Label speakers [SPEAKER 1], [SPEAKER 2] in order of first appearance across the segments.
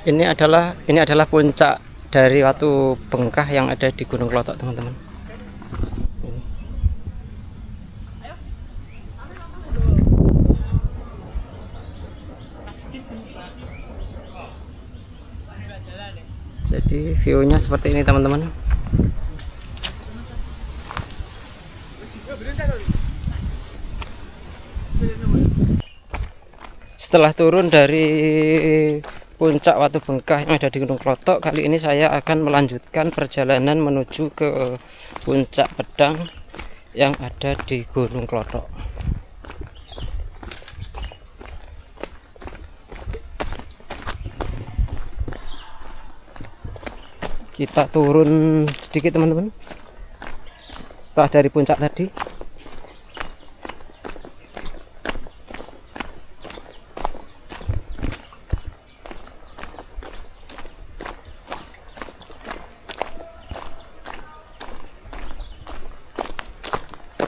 [SPEAKER 1] Ini adalah puncak dari Watu Bengkah yang ada di Gunung Klotok, teman-teman. Jadi view-nya seperti ini, teman-teman. Setelah turun dari puncak Watu Bengkah yang ada di Gunung Klotok, kali ini saya akan melanjutkan perjalanan menuju ke puncak Pedang yang ada di Gunung Klotok. Kita turun sedikit, teman-teman, setelah dari puncak tadi.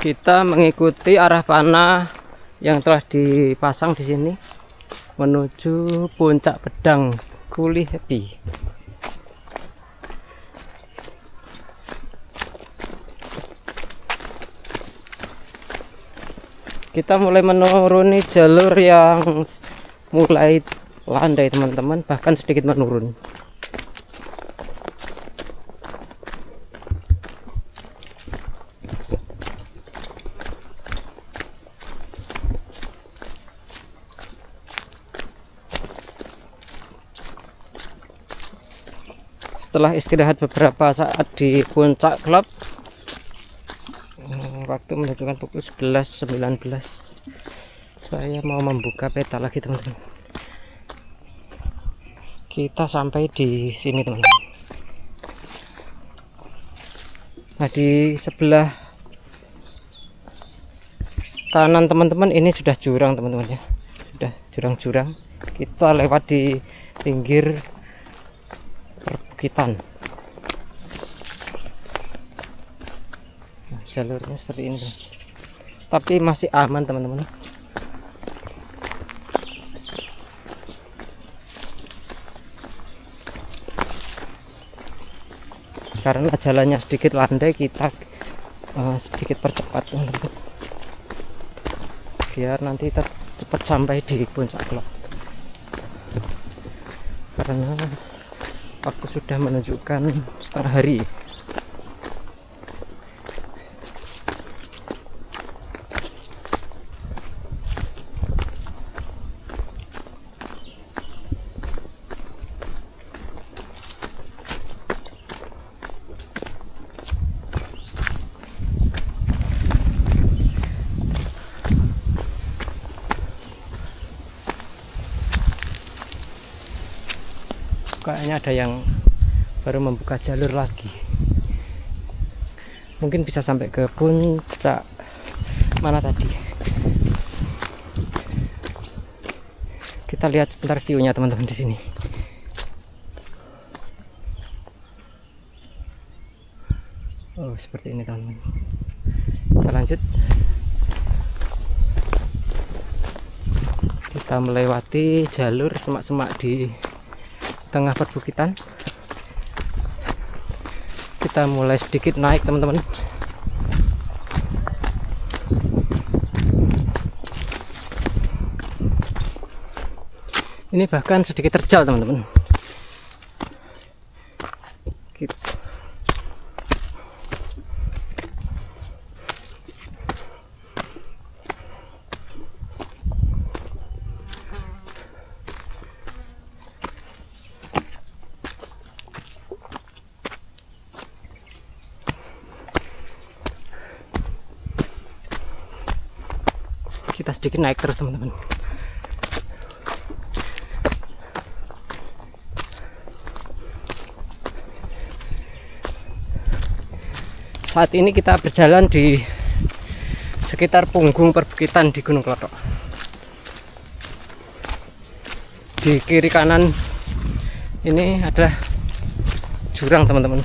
[SPEAKER 1] Kita mengikuti arah panah yang telah dipasang di sini menuju puncak Pedang Kuliheti. Kita mulai menuruni jalur yang mulai landai, teman-teman, bahkan sedikit menurun. Setelah istirahat beberapa saat di puncak klub, waktu menunjukkan pukul 11.19, saya mau membuka peta lagi, teman-teman. Kita sampai di sini, teman-teman. Nah, di sebelah kanan, teman-teman, ini sudah jurang, teman-teman, ya. Sudah jurang-jurang. Kita lewat di pinggir perbukitan. Nah, jalurnya seperti ini, tapi masih aman, teman-teman. Karena jalannya sedikit landai, kita sedikit percepat, teman-teman, biar nanti kita cepat sampai di puncak klok. Karena waktu sudah menunjukkan setengah hari. Kayaknya ada yang baru membuka jalur lagi. Mungkin bisa sampai ke puncak mana tadi. Kita lihat sebentar view-nya, teman-teman, di sini. Oh, seperti ini, teman-teman. Kita lanjut. Kita melewati jalur semak-semak di tengah perbukitan. Kita mulai sedikit naik, teman-teman. Ini bahkan sedikit terjal, teman-teman. Kita sedikit naik terus, teman-teman. Saat ini kita berjalan di sekitar punggung perbukitan di Gunung Klotok. Di kiri kanan ini adalah jurang, teman-teman.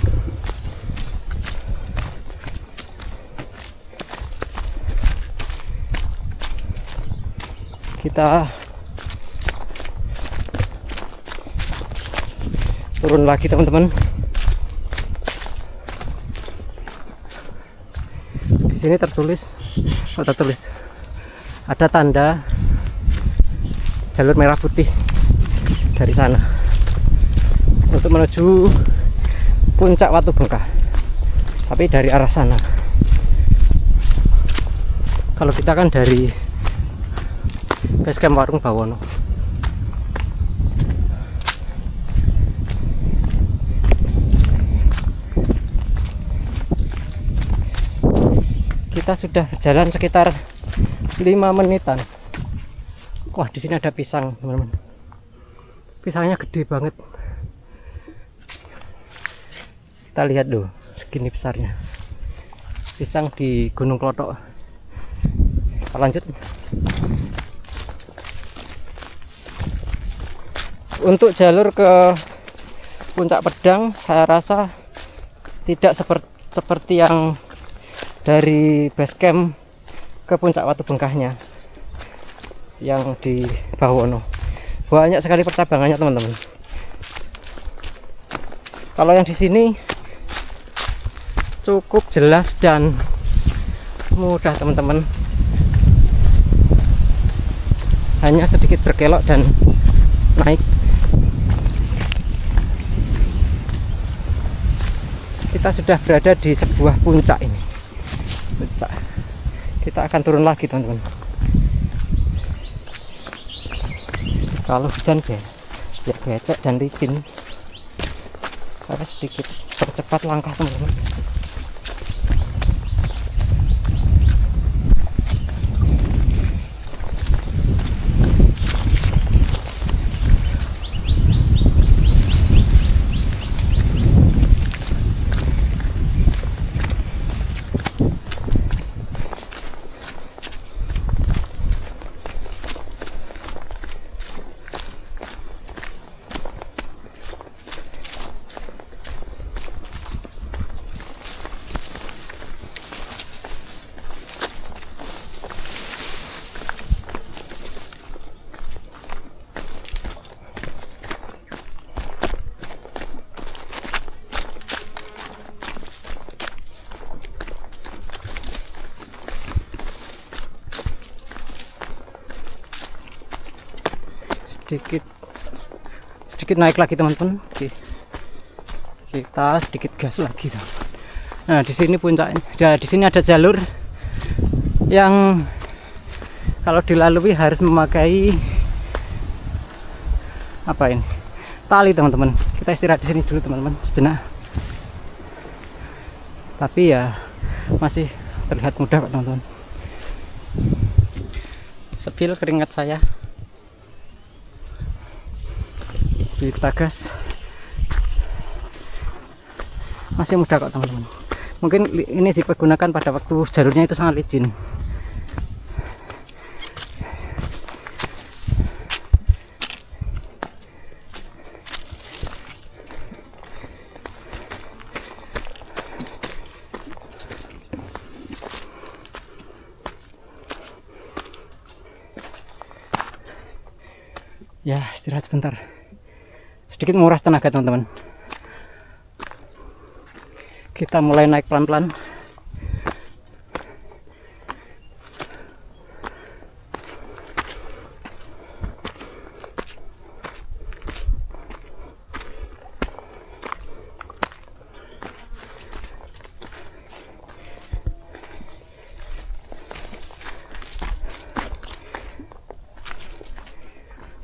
[SPEAKER 1] Kita turun lagi teman-teman. Di sini tertulis ada tanda jalur merah putih dari sana untuk menuju puncak Watu Bengkah, tapi dari arah sana. Kalau kita kan dari basecamp Warung Bawono. Kita sudah berjalan sekitar 5 menitan. Wah, di sini ada pisang, teman-teman. Pisangnya gede banget. Kita lihat dulu, segini besarnya. Pisang di Gunung Klothok. Kita lanjut. Untuk jalur ke Puncak Pedang, saya rasa tidak seperti yang dari basecamp ke Puncak Watu Bengkahnya yang di Bawono. Banyak sekali percabangannya, teman-teman. Kalau yang di sini cukup jelas dan mudah, teman-teman. Hanya sedikit berkelok dan naik. Kita sudah berada di sebuah puncak ini. Puncak. Kita akan turun lagi, teman-teman. Kalau hujan ya becek dan licin. Saya sedikit percepat langkah, teman-teman. sedikit naik lagi, teman-teman. Kita sedikit gas lagi. Nah, di sini puncaknya. Di sini ada jalur yang kalau dilalui harus memakai apa ini? Tali, teman-teman. Kita istirahat di sini dulu, teman-teman, sejenak. Tapi ya masih terlihat mudah, Pak, teman-teman. Sepil keringat saya. Kita gas. Masih mudah kok, teman-teman. Mungkin ini dipergunakan pada waktu jalurnya itu sangat licin. Ya, istirahat sebentar. Sedikit menguras tenaga, teman-teman. Kita mulai naik pelan-pelan.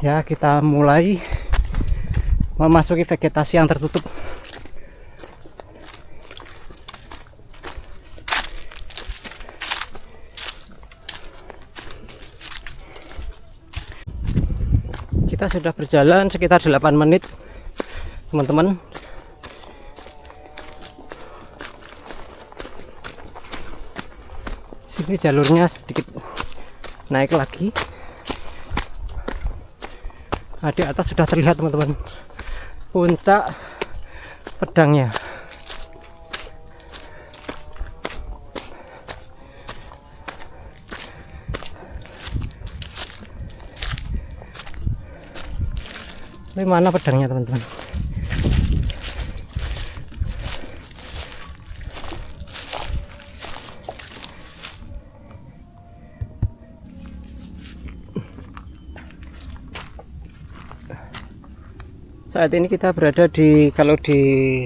[SPEAKER 1] Ya, kita mulai memasuki vegetasi yang tertutup. Kita sudah berjalan sekitar 8 menit, teman-teman. Sini jalurnya sedikit naik lagi. Nah, di atas sudah terlihat, teman-teman, puncak pedangnya. Ini mana pedangnya, teman-teman? Saat ini kita berada di, kalau di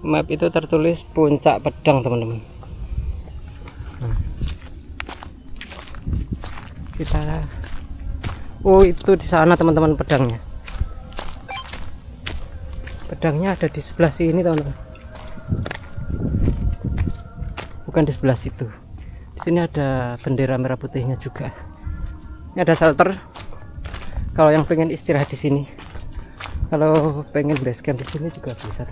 [SPEAKER 1] map itu tertulis Puncak Pedang, teman-teman. Kita, oh itu di sana teman-teman pedangnya. Pedangnya ada di sebelah sini, teman-teman. Bukan di sebelah situ. Di sini ada bendera merah putihnya juga. Ini ada shelter. Kalau yang pengen istirahat di sini, kalau pengen base camp di sini juga bisa.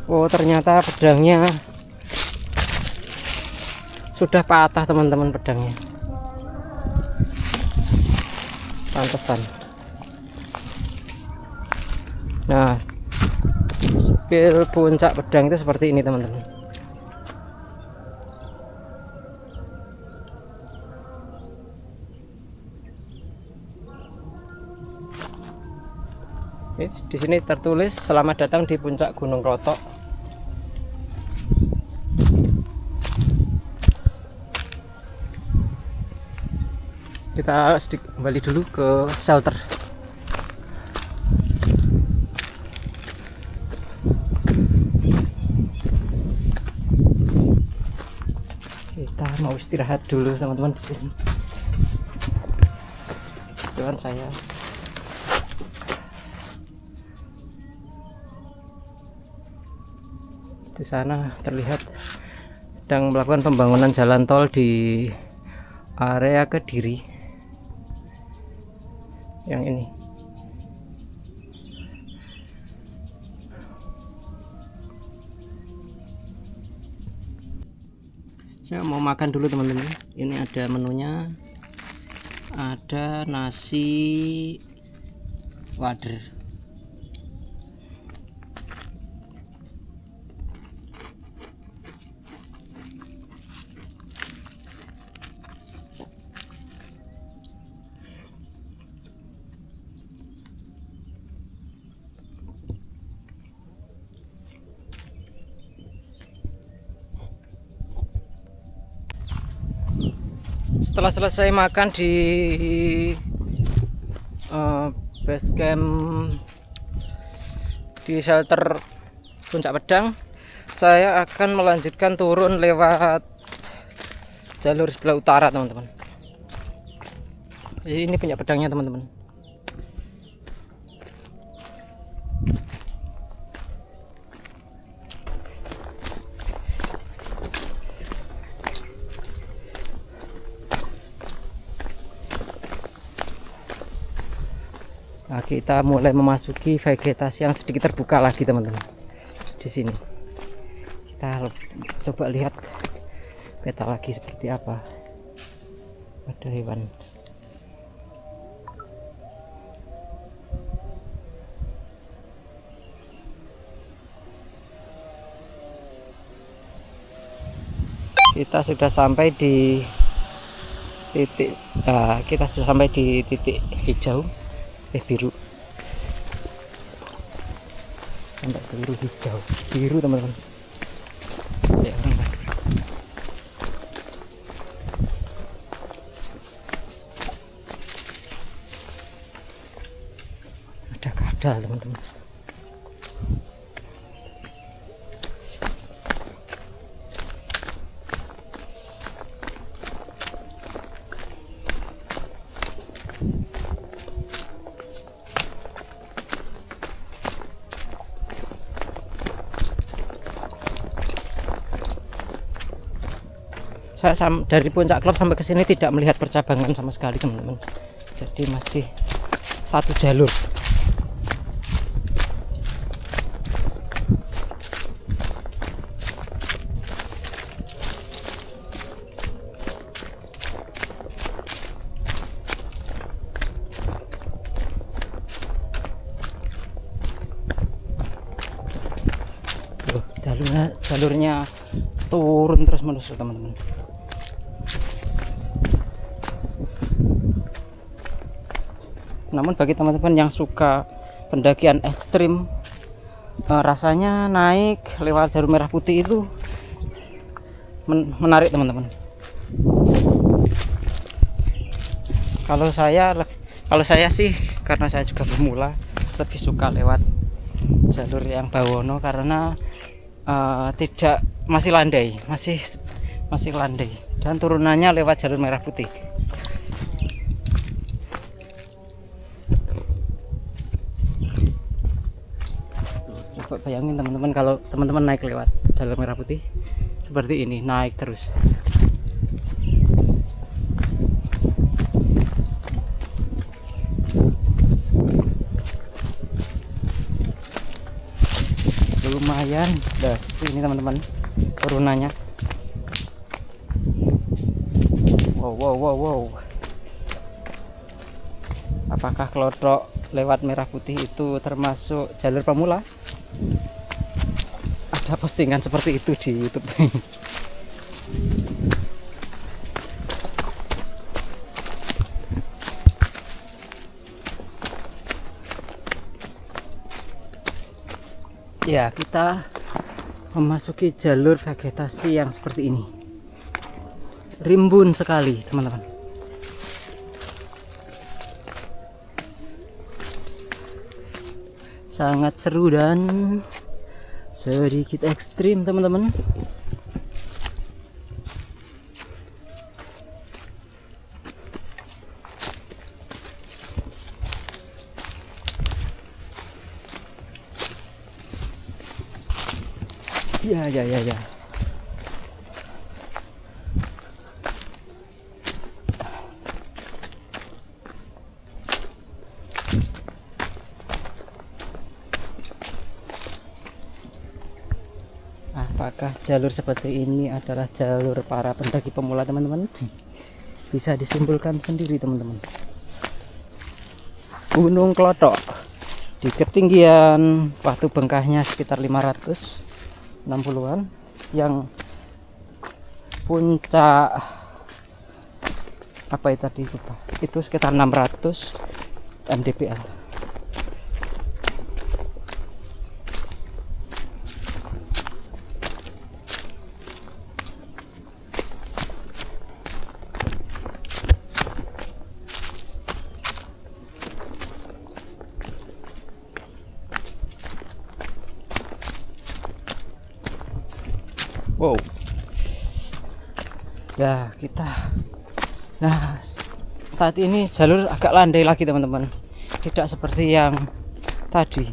[SPEAKER 1] Oh, ternyata pedangnya sudah patah, teman-teman, pedangnya. Pantesan. Nah, skill puncak pedang itu seperti ini, teman-teman. Di sini tertulis selamat datang di puncak Gunung Klotok. Kita kembali dulu ke shelter. Kita mau istirahat dulu, teman-teman, di sini. Tuhan saya. Di sana terlihat sedang melakukan pembangunan jalan tol di area Kediri yang ini. Saya mau makan dulu, teman-teman. Ini ada menunya, ada nasi wader. Setelah selesai makan di base camp di shelter Puncak Pedang, saya akan melanjutkan turun lewat jalur sebelah utara, teman-teman. Ini punya pedangnya, teman-teman. Nah, kita mulai memasuki vegetasi yang sedikit terbuka lagi, teman-teman. Di sini kita coba lihat peta lagi seperti apa. Ada hewan. Kita sudah sampai di titik, kita sudah sampai di titik hijau. Biru, sampai biru hijau, biru, teman-teman. Ya, orang Baduy. Ada kadal, teman-teman. Saya dari Puncak Klop sampai ke sini tidak melihat percabangan sama sekali, teman-teman. Jadi masih satu jalur. Jalurnya turun terus menerus, teman-teman. Namun bagi teman-teman yang suka pendakian ekstrim, rasanya naik lewat jalur merah putih itu menarik, teman-teman. Kalau saya sih, karena saya juga pemula, lebih suka lewat jalur yang Bawono karena tidak masih landai, masih landai, dan turunannya lewat jalur merah putih. Coba bayangin teman-teman, kalau teman-teman naik lewat jalur merah putih seperti ini, naik terus. Lumayan, dah ini teman-teman turunannya. Wow. Apakah Klodok lewat merah putih itu termasuk jalur pemula? Ada postingan seperti itu di YouTube. Ya, kita memasuki jalur vegetasi yang seperti ini. Rimbun sekali, teman-teman. Sangat seru dan sedikit ekstrim, teman-teman. Ya. Apakah jalur seperti ini adalah jalur para pendaki pemula, teman-teman? Bisa disimpulkan sendiri, teman-teman. Gunung Klodok di ketinggian Watu Bengkahnya sekitar 560-an, yang puncak apa itu tadi, itu sekitar 600 mdpl. Wow. Ya, nah, saat ini jalur agak landai lagi, teman-teman. Tidak seperti yang tadi.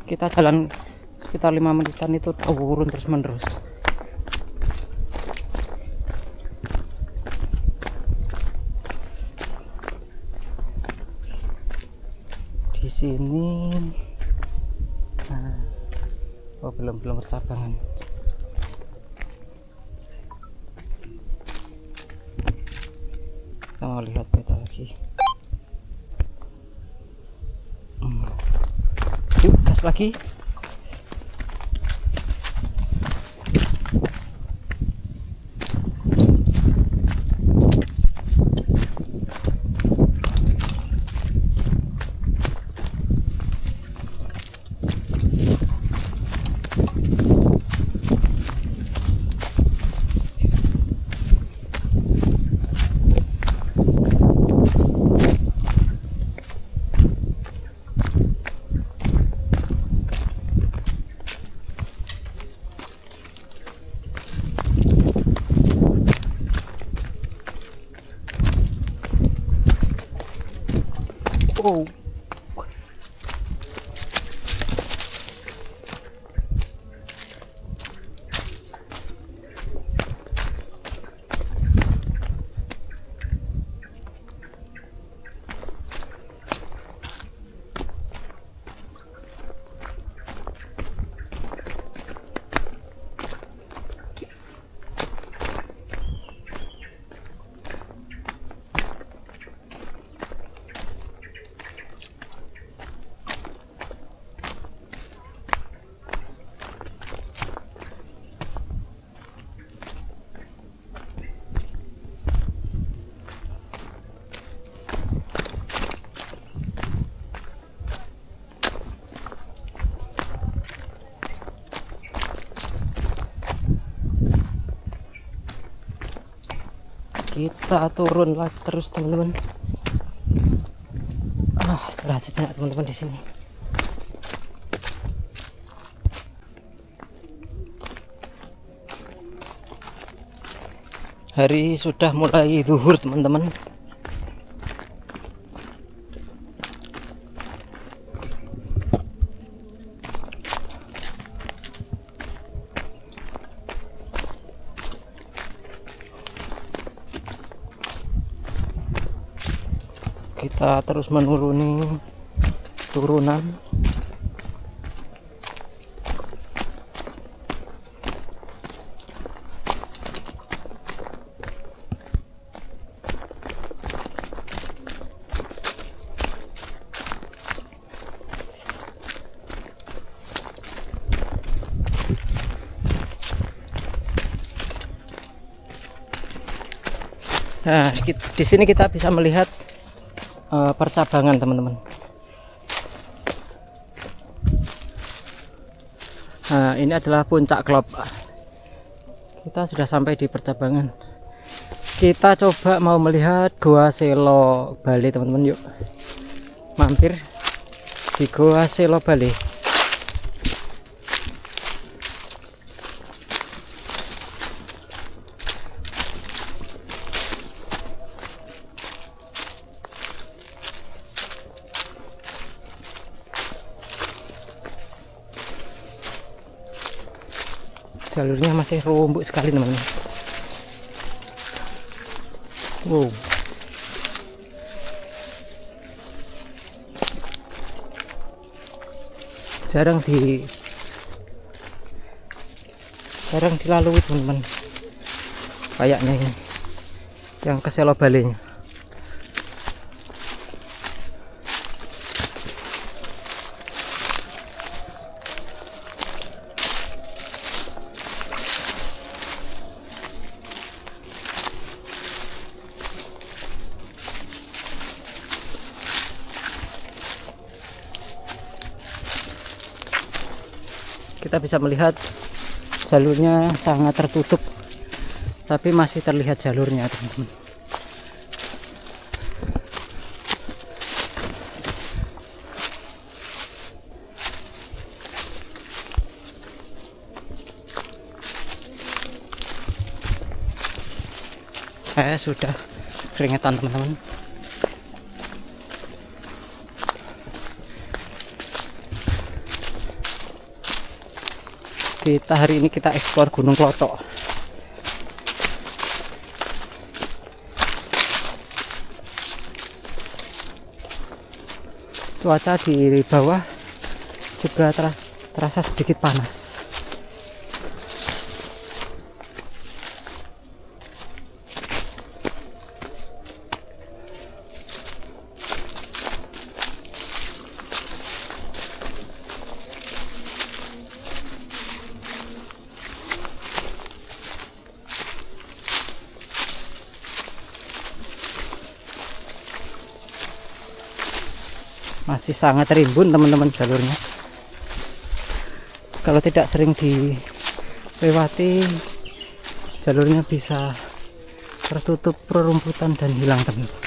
[SPEAKER 1] Kita jalan sekitar 5 menitan itu turun terus menerus. Di sini belum bercabangan. Kita mau lihat peta lagi. Yuk, gas lagi. Wow. kita turun lagi terus teman-teman. Istirahat sejenak teman-teman di sini. Hari sudah mulai zuhur teman-teman. Kita terus menuruni turunan. Nah, di sini kita bisa melihat percabangan teman-teman. Nah, ini adalah puncak Klop. Kita sudah sampai di percabangan. Kita coba mau melihat Goa Selo Bale teman-teman, yuk mampir di Goa Selo Bale. Jalurnya masih rumbuk sekali teman-teman. Wow. Jarang dilalui teman-teman. Kayaknya ini yang ke Selo Bale-nya. Kita bisa melihat jalurnya sangat tertutup, tapi masih terlihat jalurnya teman-teman. Saya sudah keringetan teman-teman. Hari ini kita eksplor Gunung Klotok. Cuaca di bawah juga terasa sedikit panas. Masih sangat rimbun teman-teman jalurnya. Kalau tidak sering dilewati, jalurnya bisa tertutup rerumputan dan hilang teman-teman.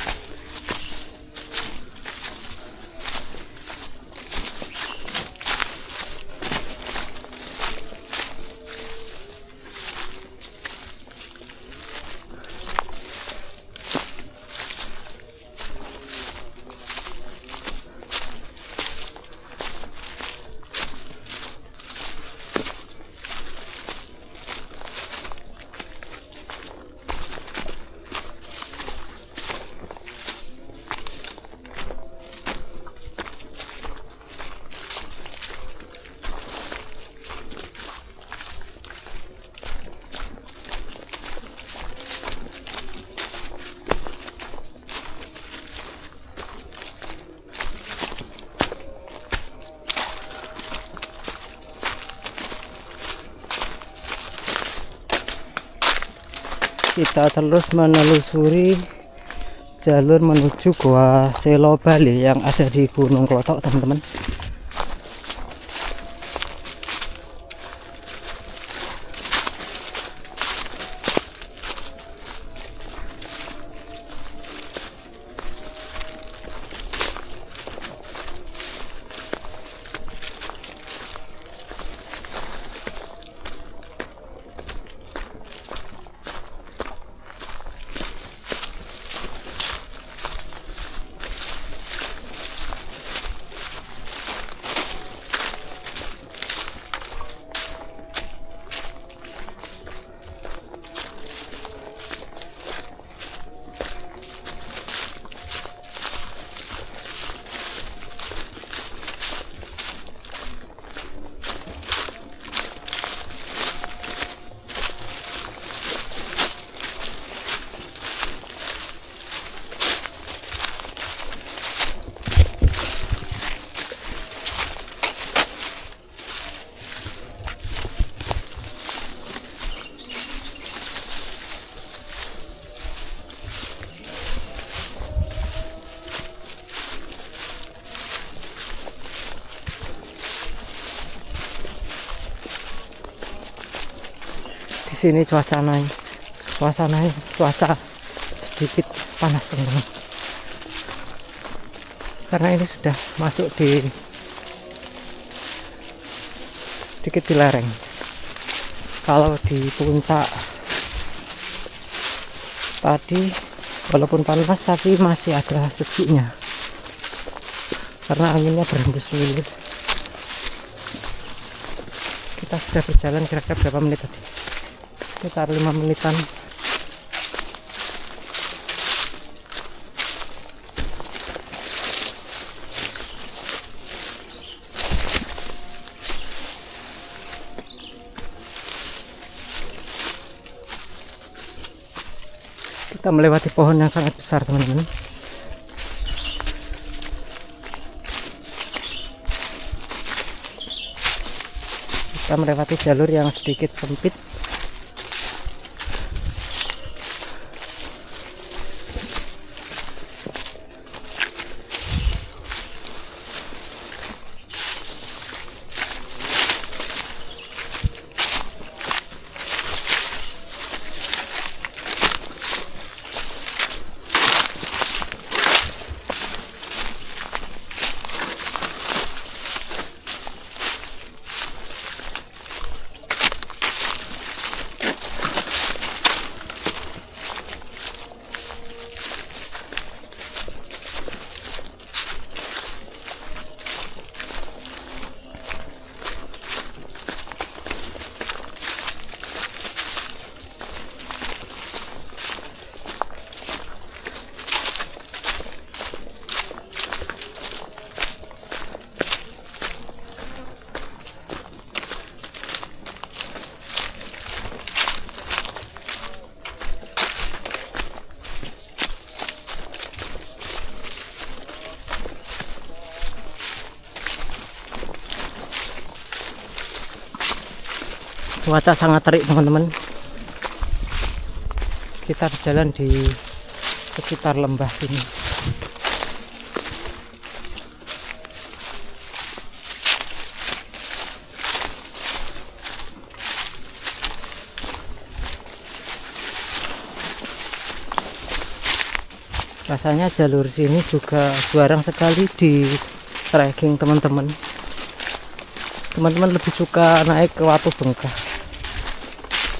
[SPEAKER 1] Kita terus menelusuri jalur menuju Goa Selo Bale yang ada di Gunung Klotok teman-teman. sini cuaca sedikit panas teman-teman, karena ini sudah masuk di sedikit di lereng. Kalau di puncak tadi walaupun panas tapi masih ada sejuknya karena anginnya berhembus milir. Kita sudah berjalan kira-kira berapa menit tadi? Sekitar 5 menitan. Kita melewati pohon yang sangat besar teman-teman. Kita melewati jalur yang sedikit sempit. Cuaca sangat terik teman-teman. Kita berjalan di sekitar lembah ini. Rasanya jalur sini juga jarang sekali di trekking teman-teman. Teman-teman lebih suka naik ke Watu Bengkah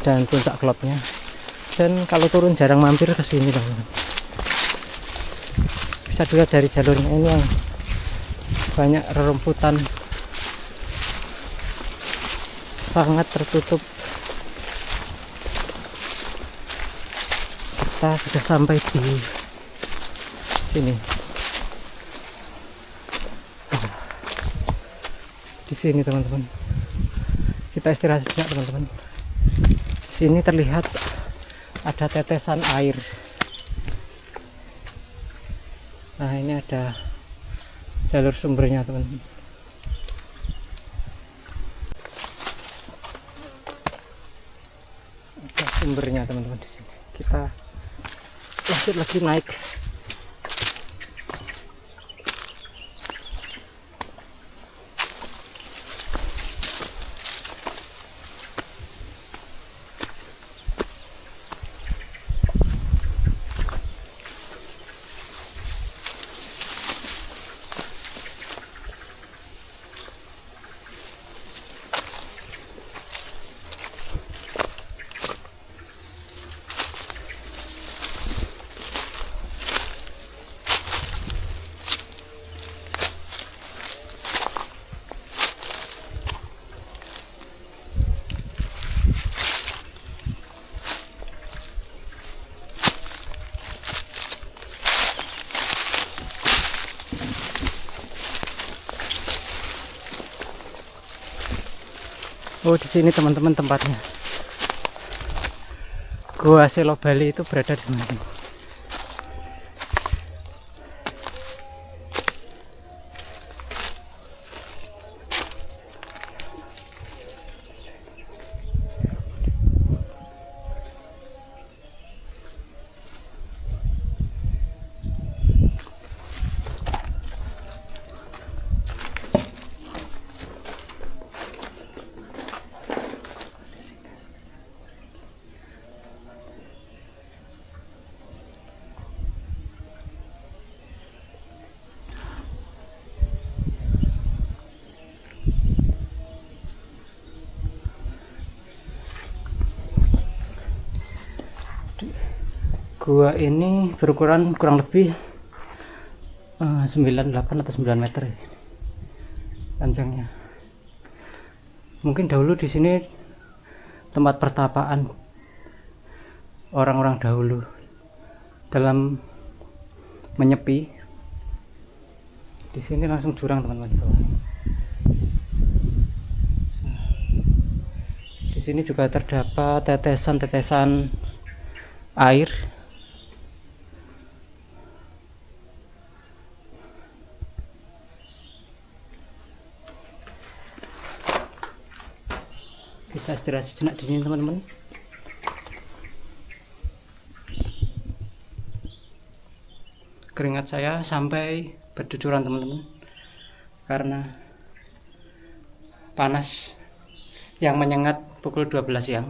[SPEAKER 1] dan Puncak Klopnya, dan kalau turun jarang mampir ke sini teman-teman. Bisa dilihat dari jalurnya ini yang banyak rerumputan, sangat tertutup. Kita sudah sampai di sini. Di sini teman-teman, kita istirahat sejenak teman-teman. Di sini terlihat ada tetesan air. Nah, ini ada jalur sumbernya teman-teman. Ada sumbernya teman-teman di sini. Kita lanjut lagi naik. Oh, di sini teman-teman tempatnya. Gua Selo Bali itu berada di mana? Gua ini berukuran kurang lebih 98 atau 9 meter ya, panjangnya. Mungkin dahulu di sini tempat pertapaan orang-orang dahulu dalam menyepi. Di sini langsung jurang teman-teman. Di sini juga terdapat tetesan-tetesan air. Kita istirahat sejenak di sini teman-teman. Keringat saya sampai bercucuran teman-teman, karena panas yang menyengat pukul 12 siang.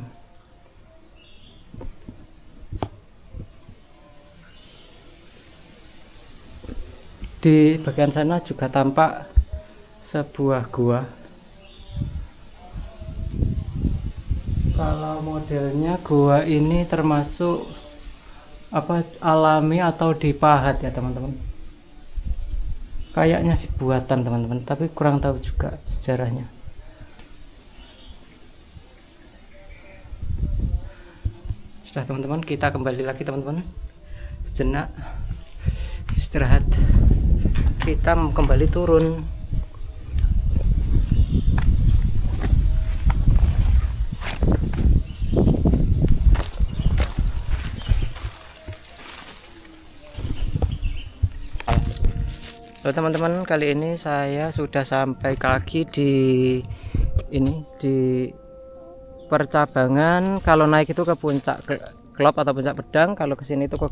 [SPEAKER 1] Di bagian sana juga tampak sebuah gua. Kalau modelnya gua ini termasuk alami atau dipahat ya teman-teman. Kayaknya sih buatan teman-teman, tapi kurang tahu juga sejarahnya. Sudah teman-teman, kita kembali lagi teman-teman. Sejenak istirahat. Kita kembali turun. Halo teman-teman, kali ini saya sudah sampai kaki di percabangan. Kalau naik itu ke puncak Klop atau puncak Pedang, kalau kesini itu ke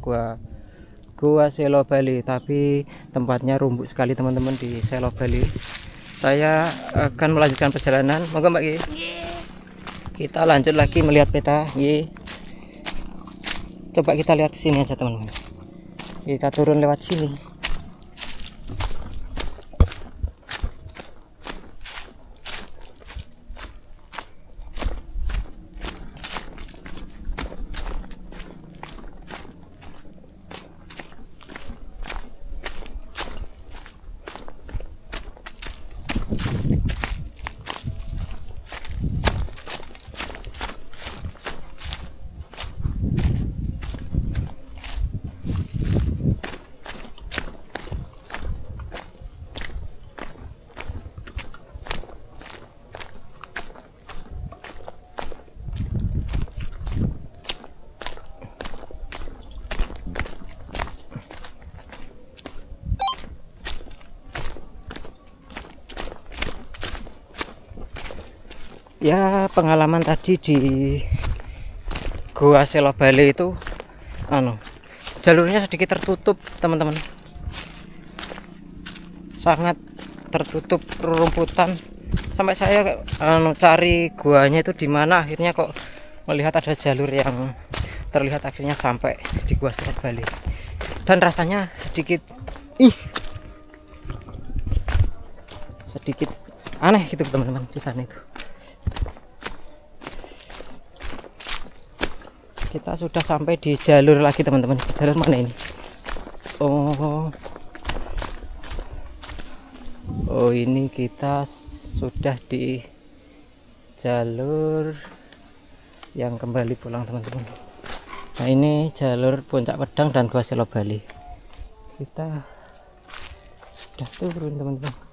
[SPEAKER 1] Gua Selo Bali. Tapi tempatnya rumbuk sekali teman-teman di Selo Bali. Saya akan melanjutkan perjalanan. Moga Mbak Gi. Kita lanjut lagi melihat peta. Coba kita lihat sini aja teman-teman. Kita turun lewat sini. Ya, pengalaman tadi di Gua Selo Bali itu jalurnya sedikit tertutup teman-teman, sangat tertutup rumputan. Sampai saya cari guanya itu di mana, akhirnya kok melihat ada jalur yang terlihat akhirnya sampai di Gua Selo Bali. Dan rasanya sedikit aneh gitu teman-teman di sana itu. Kita sudah sampai di jalur lagi teman-teman. Jalur mana ini? Oh ini kita sudah di jalur yang kembali pulang teman-teman. Nah ini jalur Puncak Pedang dan Gua Selo Bali. Kita sudah turun teman-teman.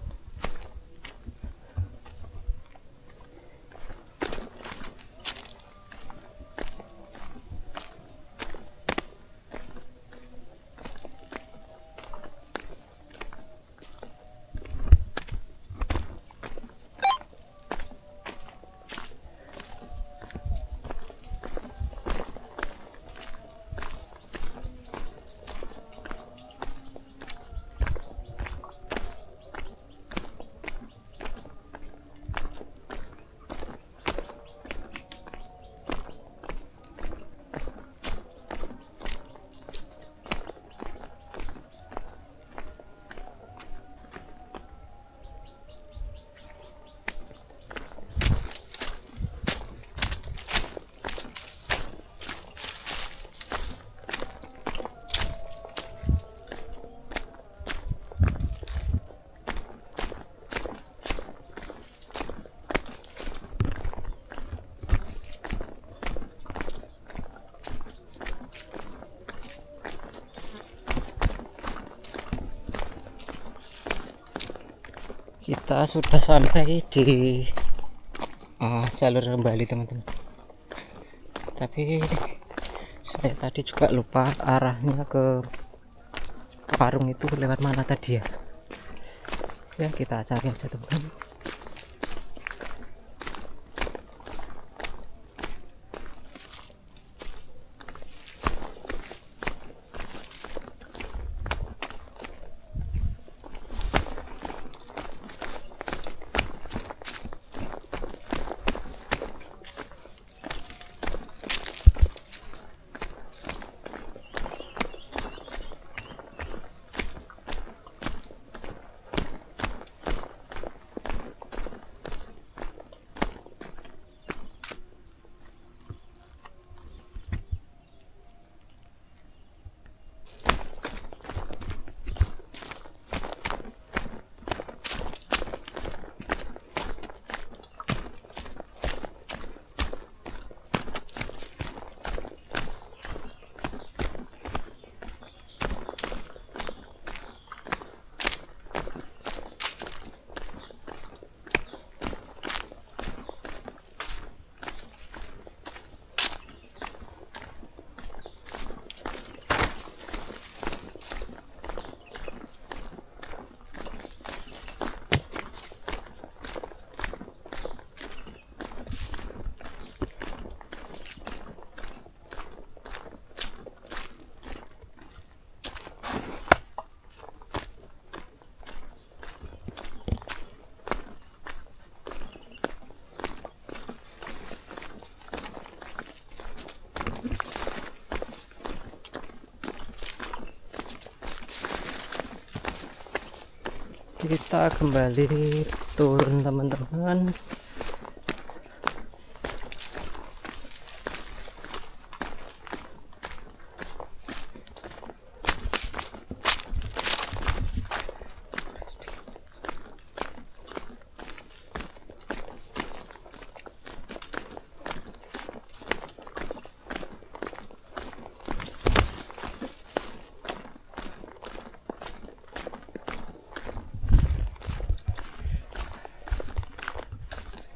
[SPEAKER 1] Kita sudah sampai di jalur kembali teman-teman, tapi saya tadi juga lupa arahnya ke warung itu lewat mana tadi ya. Ya kita cari aja teman-teman. Kita kembali turun teman-teman.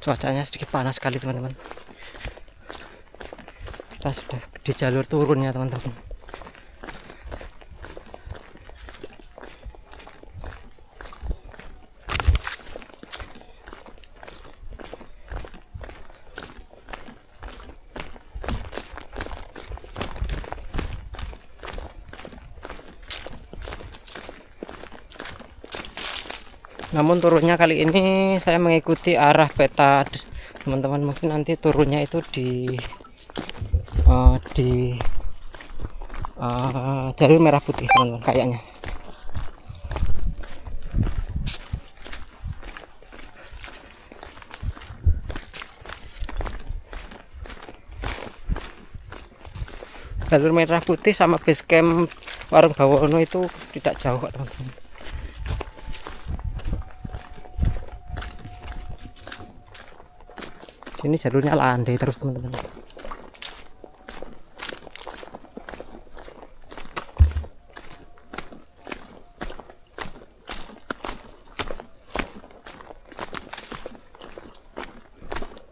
[SPEAKER 1] Cuacanya sedikit panas sekali teman-teman. Kita sudah di jalur turunnya teman-teman. Namun turunnya kali ini saya mengikuti arah peta teman-teman. Mungkin nanti turunnya itu di jalur merah putih teman-teman kayaknya. Jalur merah putih sama base camp warung Bawono itu tidak jauh kok teman-teman. Sini jalurnya landai terus teman-teman.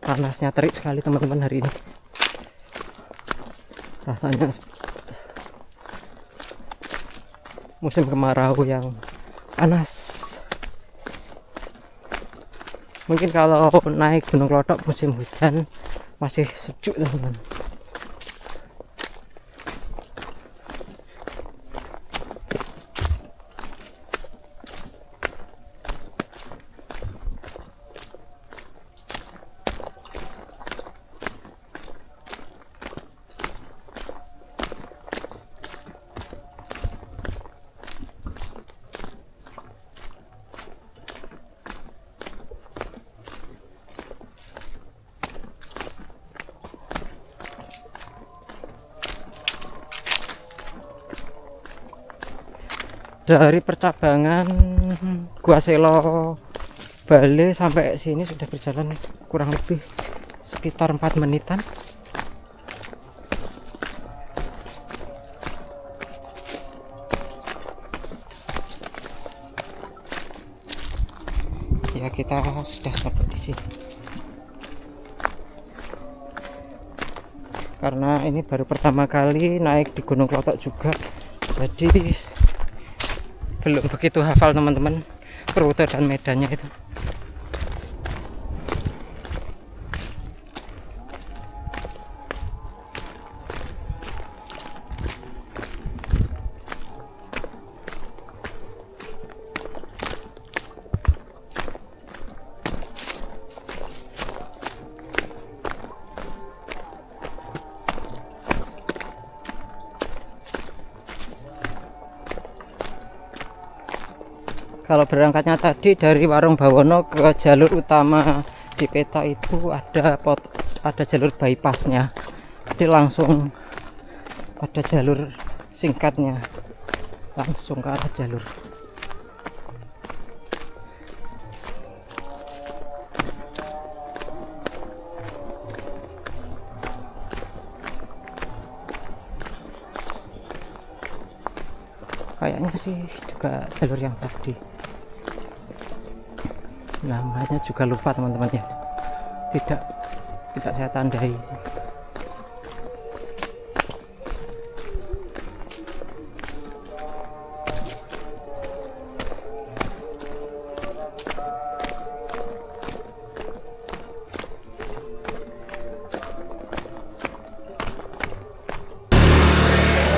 [SPEAKER 1] Panasnya terik sekali teman-teman hari ini. Rasanya musim kemarau yang panas. Mungkin kalau naik Gunung Klothok musim hujan masih sejuk teman-teman. Dari percabangan Gua Selo Bale sampai sini sudah berjalan kurang lebih sekitar 4 menitan. ya kita sudah sampai di sini. Karena ini baru pertama kali naik di Gunung Klotok juga, jadi belum begitu hafal teman-teman rute dan medannya itu. Kalau berangkatnya tadi dari Warung Bawono ke jalur utama di peta itu ada jalur bypassnya, jadi langsung ada jalur singkatnya langsung ke arah jalur. Kayaknya sih juga jalur yang tadi, namanya juga lupa teman-teman ya, tidak saya tandai.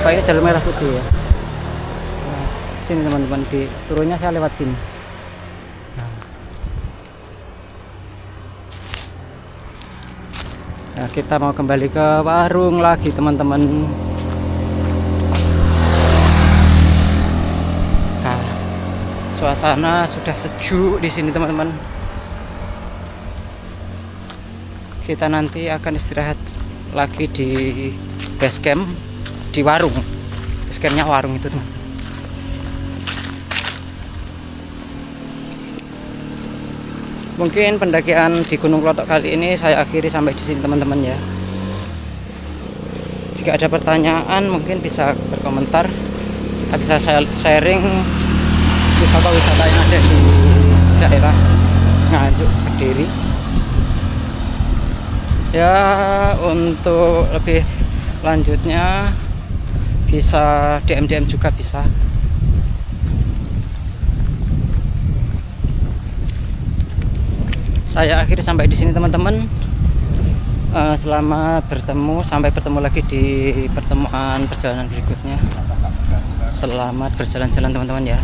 [SPEAKER 1] Pak, ini jalur merah putih ya. Nah, sini teman-teman, di turunnya saya lewat sini. Nah, kita mau kembali ke warung lagi teman-teman. Nah, suasana sudah sejuk di sini teman-teman. Kita nanti akan istirahat lagi di base camp di warung. Base campnya warung itu teman. Mungkin pendakian di Gunung Klotok kali ini saya akhiri sampai di sini teman-teman ya. Jika ada pertanyaan mungkin bisa berkomentar, kita bisa sharing wisata-wisata yang ada di daerah Nganjuk, Kediri. Ya, untuk lebih lanjutnya bisa DM juga bisa. Saya akhiri sampai di sini teman-teman. Selamat bertemu, sampai bertemu lagi di pertemuan perjalanan berikutnya. Selamat berjalan-jalan teman-teman ya.